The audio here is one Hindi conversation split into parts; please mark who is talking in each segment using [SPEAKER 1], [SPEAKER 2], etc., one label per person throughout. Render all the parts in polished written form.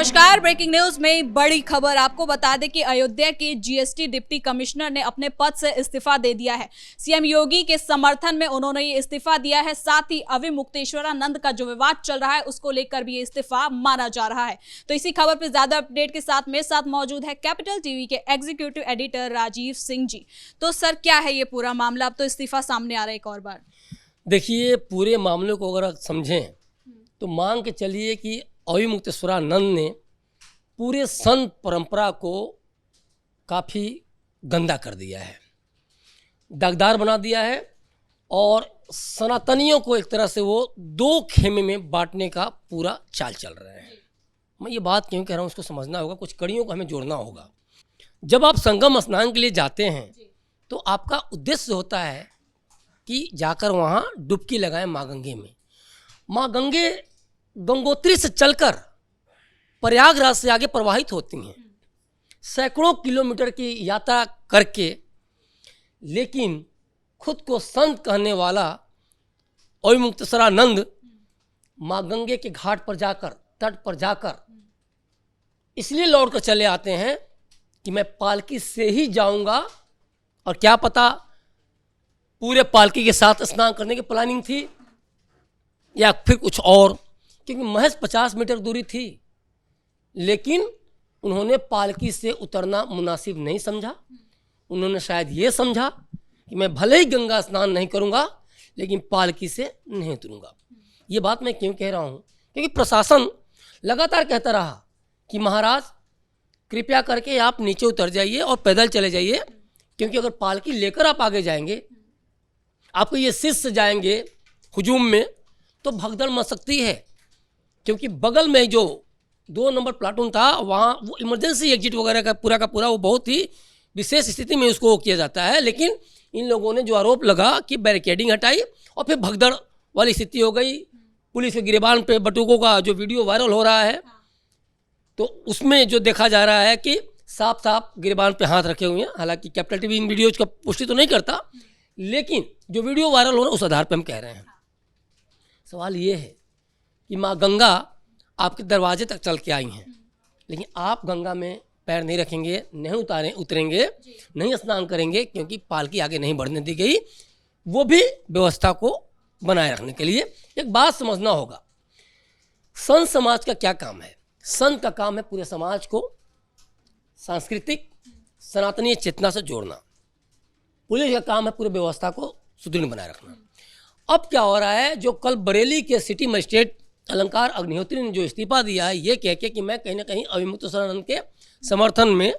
[SPEAKER 1] नमस्कार। ब्रेकिंग न्यूज में बड़ी खबर आपको बता दें कि अयोध्या के जीएसटी डिप्टी कमिश्नर ने अपने पद से इस्तीफा दे दिया है। सीएम योगी के समर्थन में उन्होंने ये इस्तीफा दिया है। साथ ही अविमुक्तेश्वरानंद का जो विवाद चल रहा है उसको लेकर भी ये इस्तीफा माना जा रहा है। तो इसी खबर पर ज्यादा अपडेट के साथ मेरे साथ मौजूद है कैपिटल टीवी के एग्जीक्यूटिव एडिटर राजीव सिंह जी। तो सर, क्या है ये पूरा मामला? अब तो इस्तीफा सामने आ रहा है एक और बार।
[SPEAKER 2] देखिए, पूरे मामले को अगर समझें तो मान के चलिए कि अविमुक्तेश्वरानंद ने पूरे संत परंपरा को काफ़ी गंदा कर दिया है, दागदार बना दिया है और सनातनियों को एक तरह से वो दो खेमे में बांटने का पूरा चाल चल रहे हैं। मैं ये बात क्यों कह रहा हूँ, उसको समझना होगा, कुछ कड़ियों को हमें जोड़ना होगा। जब आप संगम स्नान के लिए जाते हैं तो आपका उद्देश्य होता है कि जाकर वहाँ डुबकी लगाएं माँ गंगे में। माँ गंगे गंगोत्री से चलकर प्रयागराज से आगे प्रवाहित होती हैं, सैकड़ों किलोमीटर की यात्रा करके, लेकिन खुद को संत कहने वाला अविमुक्तेश्वरानंद माँ गंगे के घाट पर जाकर, तट पर जाकर इसलिए लौट कर चले आते हैं कि मैं पालकी से ही जाऊंगा, और क्या पता पूरे पालकी के साथ स्नान करने की प्लानिंग थी या फिर कुछ और, क्योंकि महज 50 मीटर दूरी थी, लेकिन उन्होंने पालकी से उतरना मुनासिब नहीं समझा। उन्होंने शायद ये समझा कि मैं भले ही गंगा स्नान नहीं करूंगा लेकिन पालकी से नहीं उतरूंगा। ये बात मैं क्यों कह रहा हूँ, क्योंकि प्रशासन लगातार कहता रहा कि महाराज कृपया करके आप नीचे उतर जाइए और पैदल चले जाइए, क्योंकि अगर पालकी लेकर आप आगे जाएंगे, आपको ये शिष्य जाएंगे हुजूम में, तो भगदड़ मच सकती है। क्योंकि बगल में जो 2 नंबर प्लाटून था, वहाँ वो इमरजेंसी एग्जिट वगैरह का पूरा वो बहुत ही विशेष स्थिति में उसको किया जाता है। लेकिन इन लोगों ने जो आरोप लगा कि बैरिकेडिंग हटाई और फिर भगदड़ वाली स्थिति हो गई। पुलिस के गिरबान पे बटुकों का जो वीडियो वायरल हो रहा है, तो उसमें जो देखा जा रहा है कि साफ साफ गिरबान पे हाथ रखे हुए हैं। हालांकि कैपिटल टीवी इन वीडियोज का पुष्टि तो नहीं करता, लेकिन जो वीडियो वायरल हो रहा है उस आधार पर हम कह रहे हैं। सवाल ये है कि माँ गंगा आपके दरवाजे तक चल के आई हैं, लेकिन आप गंगा में पैर नहीं रखेंगे, नहीं उतरेंगे, नहीं स्नान करेंगे, क्योंकि पालकी आगे नहीं बढ़ने दी गई, वो भी व्यवस्था को बनाए रखने के लिए। एक बात समझना होगा, संत समाज का क्या काम है? संत का काम है पूरे समाज को सांस्कृतिक सनातनीय चेतना से जोड़ना। पुलिस का काम है पूरे व्यवस्था को सुदृढ़ बनाए रखना। अब क्या हो रहा है, जो कल बरेली के सिटी मजिस्ट्रेट अलंकार अग्निहोत्री ने जो इस्तीफा दिया है, ये कह के कि मैं कहीं ना कहीं अविमुक्तेश्वरानंद के समर्थन में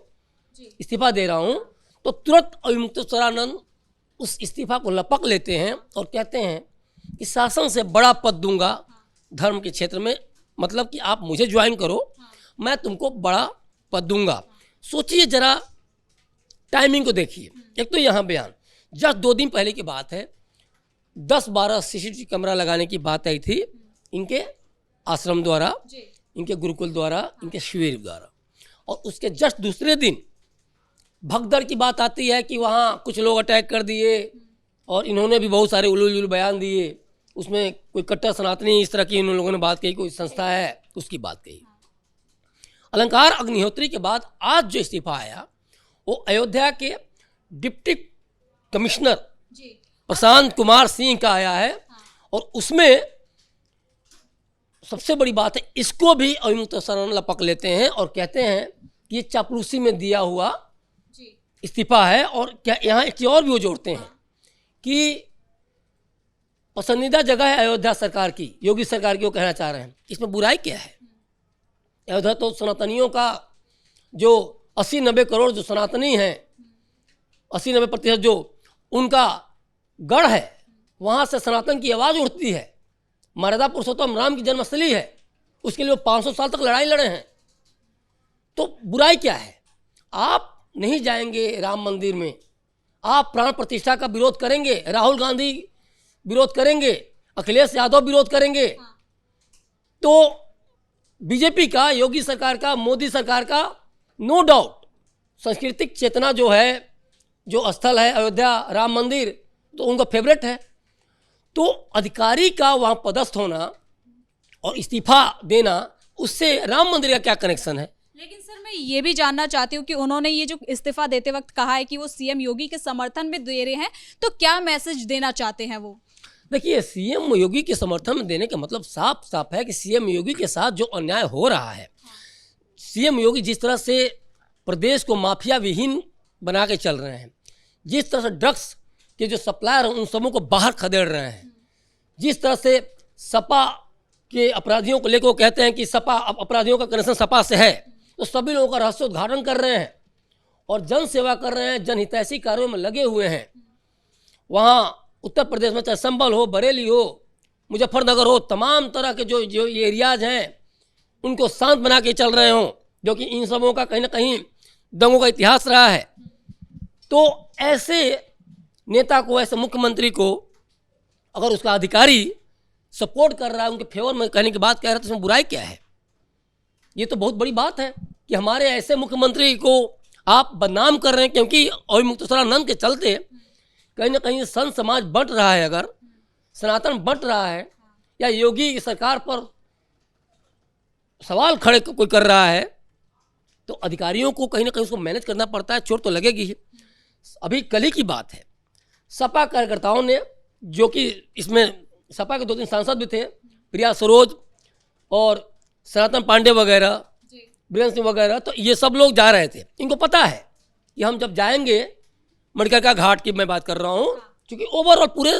[SPEAKER 2] इस्तीफा दे रहा हूँ, तो तुरंत अविमुक्तेश्वरानंद उस इस्तीफा को लपक लेते हैं और कहते हैं कि शासन से बड़ा पद दूंगा धर्म के क्षेत्र में, मतलब कि आप मुझे ज्वाइन करो, मैं तुमको बड़ा पद दूंगा। सोचिए जरा, टाइमिंग को देखिए। एक तो यहाँ बयान जस्ट 2 दिन पहले की बात है, 10-12 सीसीटीवी कैमरा लगाने की बात आई थी इनके आश्रम द्वारा, इनके गुरुकुल द्वारा, इनके शिविर द्वारा, और उसके जस्ट दूसरे दिन भगदड़ की बात आती है कि वहाँ कुछ लोग अटैक कर दिए और इन्होंने भी बहुत सारे उलूल बयान दिए। उसमें कोई कट्टर सनातनी इस तरह की इन लोगों ने बात कही, कोई संस्था है उसकी बात कही। अलंकार अग्निहोत्री के बाद आज जो इस्तीफा आया वो अयोध्या के डिप्टी कमिश्नर प्रशांत कुमार सिंह का आया है, और उसमें सबसे बड़ी बात है, इसको भी अविमुक्तेश्वरानंद लपक लेते हैं और कहते हैं कि ये चापलूसी में दिया हुआ इस्तीफा है। और क्या यहाँ एक चीज और भी वो जोड़ते हैं कि पसंदीदा जगह है अयोध्या सरकार की, योगी सरकार की, वो कहना चाह रहे हैं। इसमें बुराई क्या है? अयोध्या तो सनातनियों का जो 80-90 करोड़ जो सनातनी हैं, 80-90% जो उनका गढ़ है, वहाँ से सनातन की आवाज़ उठती है। मर्यादा पुरुषोत्तम राम की जन्मस्थली है, उसके लिए वो 500 साल तक लड़ाई लड़े हैं। तो बुराई क्या है? आप नहीं जाएंगे राम मंदिर में, आप प्राण प्रतिष्ठा का विरोध करेंगे, राहुल गांधी विरोध करेंगे, अखिलेश यादव विरोध करेंगे, तो बीजेपी का, योगी सरकार का, मोदी सरकार का नो डाउट सांस्कृतिक चेतना जो है, जो स्थल है अयोध्या राम मंदिर, तो उनका फेवरेट है। तो अधिकारी का वहाँ पदस्थ होना और इस्तीफा देना उससे राम मंदिर का क्या कनेक्शन है?
[SPEAKER 1] लेकिन सर मैं ये भी जानना चाहती हूँ कि उन्होंने ये जो इस्तीफा देते वक्त कहा है कि वो सीएम योगी के समर्थन में दे रहे हैं, तो क्या मैसेज देना चाहते हैं वो?
[SPEAKER 2] देखिए, सीएम योगी के समर्थन में देने का मतलब साफ साफ है कि सीएम योगी के साथ जो अन्याय हो रहा है, सीएम योगी जिस तरह से प्रदेश को माफिया विहीन बना के चल रहे हैं, जिस तरह से ड्रग्स के जो सप्लायर हैं उन सबों को बाहर खदेड़ रहे हैं, जिस तरह से सपा के अपराधियों को लेकर वो कहते हैं कि सपा अपराधियों का कनेक्शन सपा से है, तो सभी लोगों का रहस्योद्घाटन कर रहे हैं और जन सेवा कर रहे हैं, जनहितैषी कार्यों में लगे हुए हैं। वहाँ उत्तर प्रदेश में चाहे संभल हो, बरेली हो, मुजफ्फरनगर हो, तमाम तरह के जो एरियाज हैं उनको शांत बना के चल रहे हों, जो कि इन सबों का कहीं ना कहीं दंगों का इतिहास रहा है। तो ऐसे नेता को, ऐसे मुख्यमंत्री को अगर उसका अधिकारी सपोर्ट कर रहा है, उनके फेवर में कहने की बात कह रहा है, तो उसमें बुराई क्या है? ये तो बहुत बड़ी बात है कि हमारे ऐसे मुख्यमंत्री को आप बदनाम कर रहे हैं, क्योंकि अभी मुक्तेश्वरानंद के चलते कहीं ना कहीं संत समाज बंट रहा है, अगर सनातन बंट रहा है या योगी की सरकार पर सवाल खड़े कोई कर रहा है, तो अधिकारियों को कहीं ना कहीं उसको मैनेज करना पड़ता है। चोट तो लगेगी ही। अभी कल ही की बात है, सपा कार्यकर्ताओं ने, जो कि इसमें सपा के 2-3 सांसद भी थे, प्रिया सरोज और सनातन पांडे वगैरह, वीरेंद्र सिंह वगैरह, तो ये सब लोग जा रहे थे। इनको पता है कि हम जब जाएंगे, मणिकर्णिका घाट की मैं बात कर रहा हूँ, क्योंकि ओवरऑल पूरे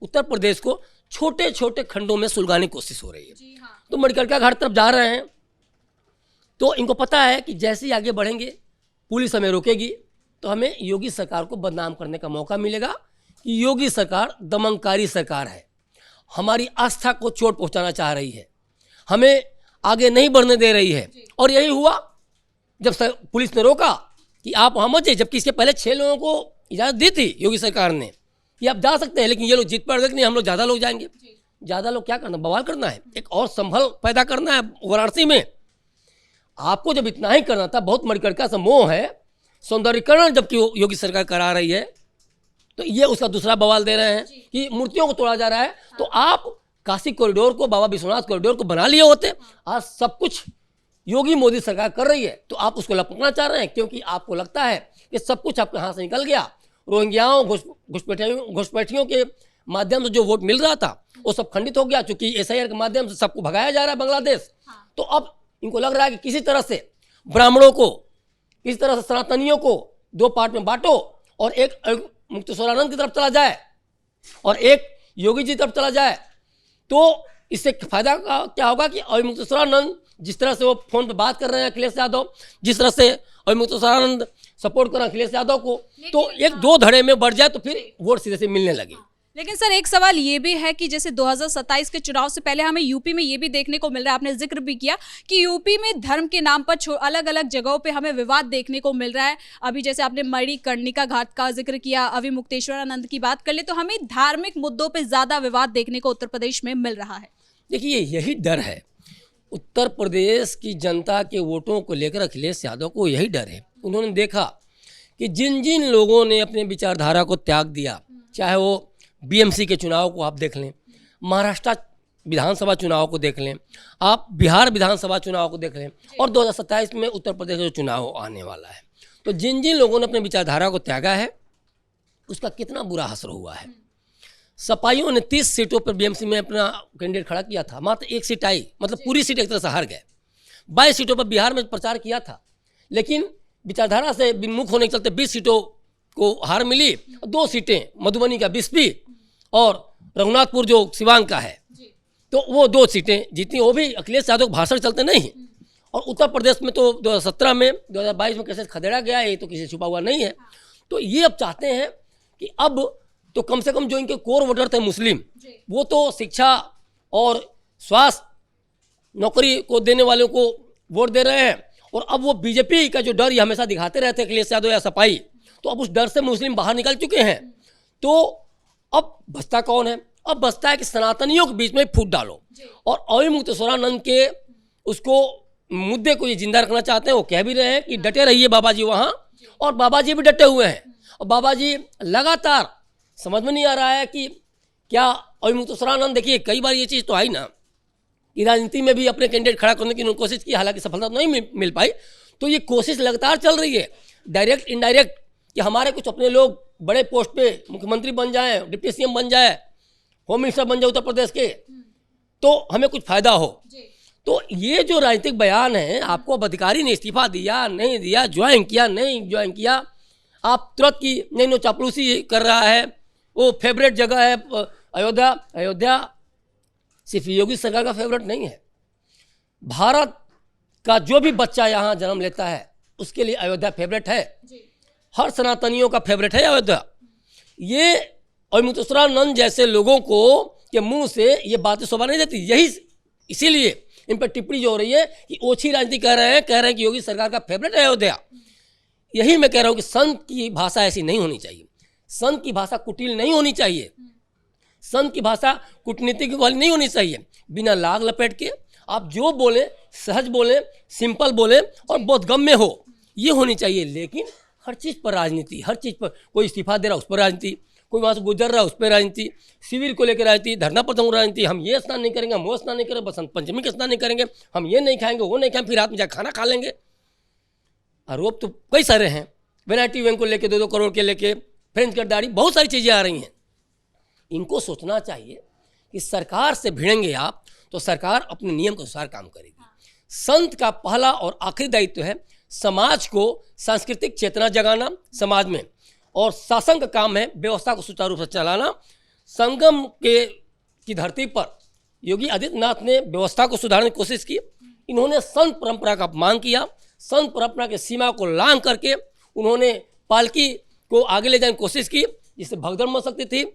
[SPEAKER 2] उत्तर प्रदेश को छोटे छोटे खंडों में सुलगाने की कोशिश हो रही है, तो मणिकर्णिका घाट तरफ जा रहे हैं। तो इनको पता है कि जैसे ही आगे बढ़ेंगे पुलिस हमें रोकेगी तो हमें योगी सरकार को बदनाम करने का मौका मिलेगा कि योगी सरकार दमनकारी सरकार है, हमारी आस्था को चोट पहुंचाना चाह रही है, हमें आगे नहीं बढ़ने दे रही है। और यही हुआ जब पुलिस ने रोका कि आप वहाँ मत जाइए, जबकि इसके पहले 6 लोगों को इजाज़त दी थी योगी सरकार ने कि आप जा सकते हैं, लेकिन ये लोग जिद पर अड़े नहीं, हम लोग ज़्यादा लोग जाएंगे। ज़्यादा लोग क्या करना, बवाल करना है, एक और संभल पैदा करना है वाराणसी में। आपको जब इतना ही करना था, बहुत मणिकर्णिका से मोह है, सौंदर्यीकरण जबकि योगी सरकार करा रही है, तो ये उसका दूसरा बवाल दे रहे हैं कि मूर्तियों को तोड़ा जा रहा है। तो आप काशी कॉरिडोर को, बाबा विश्वनाथ कॉरिडोर को बना लिए होते। आज सब कुछ योगी मोदी सरकार कर रही है, तो आप उसको लपकना चाह रहे हैं, क्योंकि आपको लगता है कि सब कुछ आपके हाथ से निकल गया। रोहिंग्याओं, घुसपैठियों के माध्यम से जो वोट मिल रहा था वो सब खंडित हो गया, क्योंकि SIR के माध्यम से सबको भगाया जा रहा है बांग्लादेश। तो अब इनको लग रहा है कि किसी तरह से ब्राह्मणों को, किसी तरह से सनातनियों को 2 पार्ट में बांटो, और एक मुक्तेश्वरानंद की तरफ चला जाए और एक योगी जी की तरफ चला जाए। तो इससे फायदा क्या होगा कि अभी मुक्तेश्वरानंद जिस तरह से वो फोन पे बात कर रहे हैं अखिलेश यादव, जिस तरह से अभी मुक्तेश्वरानंद सपोर्ट कर रहे हैं अखिलेश यादव को, तो 1-2 धड़े में बढ़ जाए तो फिर वोट सीधे से मिलने लगे।
[SPEAKER 1] लेकिन सर एक सवाल ये भी है कि जैसे 2027 के चुनाव से पहले हमें यूपी में ये भी देखने को मिल रहा है, आपने जिक्र भी किया कि यूपी में धर्म के नाम पर अलग अलग जगहों पे हमें विवाद देखने को मिल रहा है। अभी जैसे आपने मणिकर्णिका घाट का जिक्र किया, अभी मुक्तेश्वरानंद की बात कर ले, तो हमें धार्मिक मुद्दों पर ज्यादा विवाद देखने को उत्तर प्रदेश में मिल रहा है।
[SPEAKER 2] देखिए, यही डर है उत्तर प्रदेश की जनता के वोटों को लेकर, अखिलेश यादव को यही डर है। उन्होंने देखा कि जिन जिन लोगों ने अपने विचारधारा को त्याग दिया, चाहे वो BMC के चुनाव को आप देख लें, महाराष्ट्र विधानसभा चुनाव को देख लें, आप बिहार विधानसभा चुनाव को देख लें, और 2027 में उत्तर प्रदेश का जो चुनाव आने वाला है, तो जिन जिन लोगों ने अपने विचारधारा को त्यागा है उसका कितना बुरा असर हुआ है। सपाइयों ने 30 सीटों पर BMC में अपना कैंडिडेट खड़ा किया था, मात्र 1 सीट आई, मतलब पूरी सीट एक तरह से हार गए। 22 सीटों पर बिहार में प्रचार किया था, लेकिन विचारधारा से विमुख होने के चलते 20 सीटों को हार मिली। 2 सीटें मधुबनी का बिस्पी और रघुनाथपुर जो सिवान का है, तो वो 2 सीटें जीती, वो भी अखिलेश यादव के भाषण चलते नहीं। और उत्तर प्रदेश में तो 2017 में, 2022 में कैसे खदेड़ा गया है, ये तो किसी छुपा हुआ नहीं है। तो ये अब चाहते हैं कि अब तो कम से कम जो इनके कोर वोटर थे मुस्लिम, वो तो शिक्षा और स्वास्थ्य नौकरी को देने वालों को वोट दे रहे हैं, और अब वो बीजेपी का जो डर ये हमेशा दिखाते रहते हैं अखिलेश यादव या सपाई, तो अब उस डर से मुस्लिम बाहर निकल चुके हैं। तो अब बचता कौन है? अब बचता है कि सनातनियों के बीच में फूट डालो, और अभी मुक्तेश्वरानंद के उसको मुद्दे को ये जिंदा रखना चाहते हैं। वो कह भी रहे हैं कि डटे रहिए बाबा जी वहाँ, और बाबा जी भी डटे हुए हैं। और बाबा जी लगातार, समझ में नहीं आ रहा है कि क्या अभी मुक्तेश्वरानंद, देखिए कई बार ये चीज़ तो आई ना कि राजनीति में भी अपने कैंडिडेट खड़ा करने की उन्होंने कोशिश की, हालांकि सफलता नहीं मिल पाई। तो ये कोशिश लगातार चल रही है, डायरेक्ट इनडायरेक्ट, कि हमारे कुछ अपने लोग बड़े पोस्ट पे मुख्यमंत्री बन जाए, डिप्टी सीएम बन जाए, होम मिनिस्टर बन जाए उत्तर प्रदेश के, तो हमें कुछ फायदा हो। तो ये जो राजनीतिक बयान है, आपको अब अधिकारी ने इस्तीफा दिया नहीं दिया, ज्वाइन किया नहीं ज्वाइन किया, आप तुरंत की नहीं नो चापलूसी कर रहा है, वो फेवरेट जगह है अयोध्या। अयोध्या सिर्फ योगी सरकार का फेवरेट नहीं है, भारत का जो भी बच्चा यहाँ जन्म लेता है उसके लिए अयोध्या फेवरेट है, हर सनातनियों का फेवरेट है अयोध्या। ये अवधूतरानंद जैसे लोगों को के मुंह से ये बातें शोभा नहीं देती, यही इसीलिए इन पर टिप्पणी जो हो रही है कि ओछी राजनीति कह रहे हैं कि योगी सरकार का फेवरेट है अयोध्या। यही मैं कह रहा हूँ कि संत की भाषा ऐसी नहीं होनी चाहिए, संत की भाषा कुटिल नहीं होनी चाहिए, संत की भाषा कूटनीतिक वाली नहीं होनी चाहिए। बिना लाग लपेट के आप जो बोले सहज बोले, सिंपल बोले और बोधगम्य हो, ये होनी चाहिए। लेकिन हर चीज़ पर राजनीति, हर चीज़ पर, कोई इस्तीफा दे रहा उस पर राजनीति, कोई वहाँ से गुजर रहा उस पर राजनीति, शिविर को लेकर राजनीति, धरना प्रदर्शन राजनीति, हम ये स्नान नहीं करेंगे, हम वो स्नान नहीं करेंगे, बसंत पंचमी का स्नान नहीं करेंगे, हम ये नहीं खाएंगे वो नहीं खाएंगे, फिर रात में जाकर खाना खा लेंगे। आरोप तो कई सारे हैं, वैनाइटी वैन को लेके 2-2 करोड़ के लेके, फ्रेंच गद्दारी, बहुत सारी चीज़ें आ रही हैं। इनको सोचना चाहिए कि सरकार से भिड़ेंगे आप तो सरकार अपने नियम के अनुसार काम करेगी। संत का पहला और आखिरी दायित्व है समाज को सांस्कृतिक चेतना जगाना समाज में, और शासन का काम है व्यवस्था को सुचारू रूप से चलाना। संगम की धरती पर योगी आदित्यनाथ ने व्यवस्था को सुधारने की कोशिश की, इन्होंने संत परंपरा का अपमान किया, संत परंपरा की सीमा को लांघ करके उन्होंने पालकी को आगे ले जाने की कोशिश की, जिससे भगदड़ मच सकती थी,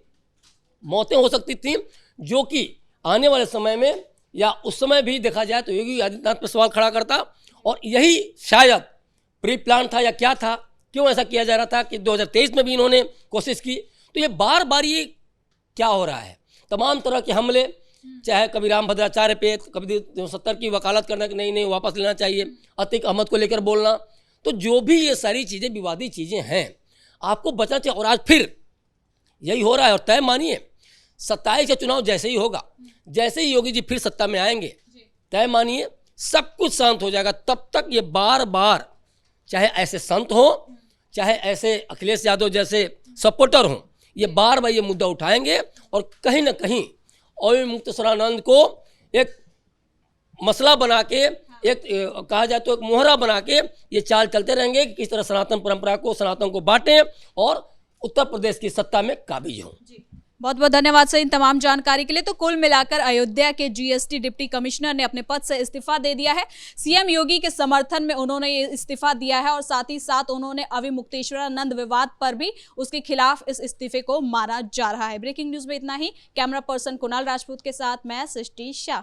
[SPEAKER 2] मौतें हो सकती थी, जो कि आने वाले समय में या उस समय भी देखा जाए तो योगी आदित्यनाथ पर सवाल खड़ा करता। और यही शायद प्री प्लान था या क्या था, क्यों ऐसा किया जा रहा था कि 2023 में भी इन्होंने कोशिश की। तो ये बार बार ये क्या हो रहा है, तमाम तरह के हमले, चाहे कभी राम भद्राचार्य पे, कभी 70 की वकालत करना कि नहीं वापस लेना चाहिए, अतीक अहमद को लेकर बोलना, तो जो भी ये सारी चीज़ें विवादी चीज़ें हैं आपको बचना चाहिए। और आज फिर यही हो रहा है। और तय मानिए 27 का चुनाव जैसे ही होगा, जैसे ही योगी जी फिर सत्ता में आएंगे, तय मानिए सब कुछ शांत हो जाएगा। तब तक ये बार बार, चाहे ऐसे संत हो, चाहे ऐसे अखिलेश यादव जैसे सपोर्टर हों, ये बार बार ये मुद्दा उठाएंगे और कहीं ना कहीं अवधूतरानंद को एक मसला बना के, एक कहा जाए तो एक मोहरा बना के ये चाल चलते रहेंगे कि किस तरह सनातन परंपरा को, सनातन को बांटें और उत्तर प्रदेश की सत्ता में काबिज हों।
[SPEAKER 1] बहुत बहुत धन्यवाद सर इन तमाम जानकारी के लिए। तो कुल मिलाकर अयोध्या के जीएसटी डिप्टी कमिश्नर ने अपने पद से इस्तीफा दे दिया है। सीएम योगी के समर्थन में उन्होंने ये इस्तीफा दिया है और साथ ही साथ उन्होंने अविमुक्तेश्वरानंद विवाद पर भी उसके खिलाफ इस इस्तीफे को माना जा रहा है। ब्रेकिंग न्यूज में इतना ही। कैमरा पर्सन कुणाल राजपूत के साथ मैं सृष्टि शाह।